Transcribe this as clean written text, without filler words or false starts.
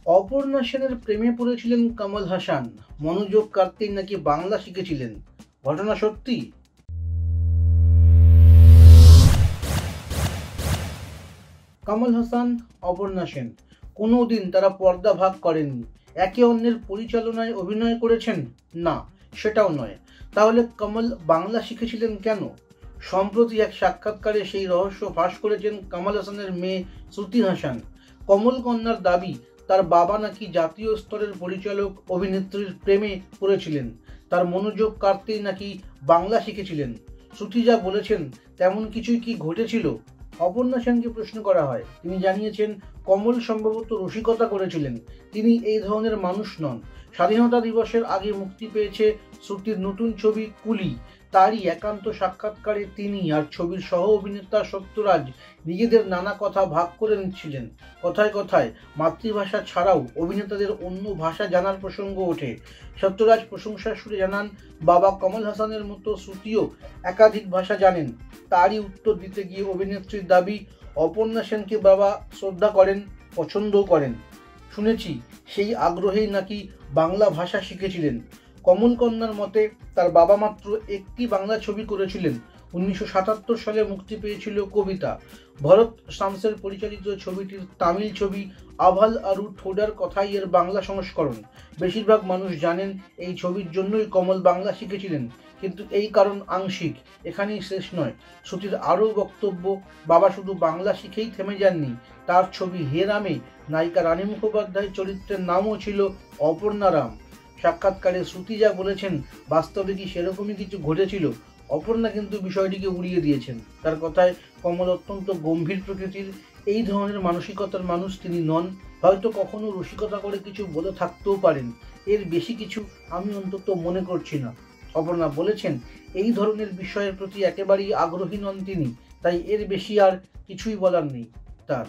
অপর্ণা সেনের প্রেমে পড়েছিলেন কমল হাসান, মনোযোগ কাটতেই নাকি বাংলা শিখেছিলেন। ঘটনা সত্যি? কমল হাসান, অপর্ণা সেন কোনোদিন তারা পর্দা ভাগ করেননি। একে অন্যের পরিচালনায় অভিনয় করেছেন? না, সেটাও নয়। তাহলে কমল বাংলা শিখেছিলেন কেন? সম্প্রতি এক সাক্ষাৎকারে সেই রহস্য ফাঁস করেছেন কমল হাসানের মেয়ে শ্রুতি হাসান। কমল কন্যার দাবি, তার বাবা নাকি জাতীয় স্তরের পরিচালক অভিনেত্রীর প্রেমে পড়েছিলেন, তার মনোযোগ কাটতেই নাকি বাংলা শিখেছিলেন। শ্রুতি যা বলেছেন তেমন কিছুই কি ঘটেছিল? অপর্ণা সেনকে প্রশ্ন করা হয়। তিনি জানিয়েছেন, কমল সম্ভবত রসিকতা করেছিলেন, তিনি এই ধরনের মানুষ নন। স্বাধীনতা দিবসের আগে মুক্তি পেয়েছে শ্রুতির নতুন ছবি কুলি। তারই একান্ত সাক্ষাৎকারে তিনি আর ছবির সহ অভিনেতা সত্যরাজ নিজেদের নানা কথা ভাগ করে নিচ্ছিলেন। কথায় কথায় মাতৃভাষা ছাড়াও অভিনেতাদের অন্য ভাষা জানার প্রসঙ্গ ওঠে। সত্যরাজ প্রশংসার সুরে জানান, বাবা কমল হাসানের মতো শ্রুতিও একাধিক ভাষা জানেন। তারই উত্তর দিতে গিয়ে অভিনেত্রীর দাবি, অপর্ণা সেনকে বাবা শ্রদ্ধা করেন, পছন্দও করেন। শুনেছি সেই আগ্রহেই নাকি বাংলা ভাষা শিখেছিলেন। কমল কন্যার মতে, তার বাবা মাত্র একটি বাংলা ছবি করেছিলেন। 1977 সালে মুক্তি পেয়েছিল কবিতা। ভরত শামসের পরিচালিত ছবিটির তামিল ছবি আভাল আরু থোডার কথাই এর বাংলা সংস্করণ। বেশিরভাগ মানুষ জানেন এই ছবির জন্যই কমল বাংলা শিখেছিলেন, কিন্তু এই কারণ আংশিক, এখানেই শেষ নয়। শ্রুতির আরও বক্তব্য, বাবা শুধু বাংলা শিখেই থেমে যাননি। তার ছবি হে রামে নায়িকা রানী মুখোপাধ্যায় চরিত্রের নামও ছিল অপর্ণা রাম। সাক্ষাৎকারে শ্রুতি যা বলেছেন, বাস্তবে কি সেরকমই কিছু ঘটেছিল? অপর্ণা কিন্তু বিষয়টিকে উড়িয়ে দিয়েছেন। তার কথায়, কমল অত্যন্ত গম্ভীর প্রকৃতির, এই ধরনের মানসিকতার মানুষ তিনি নন। হয়তো কখনো রসিকতা করে কিছু বলে থাকতেও পারেন, এর বেশি কিছু আমি অন্তত মনে করছি না। অপর্ণা বলেছেন, এই ধরনের বিষয়ের প্রতি একেবারেই আগ্রহী নন তিনি, তাই এর বেশি আর কিছুই বলার নেই তার।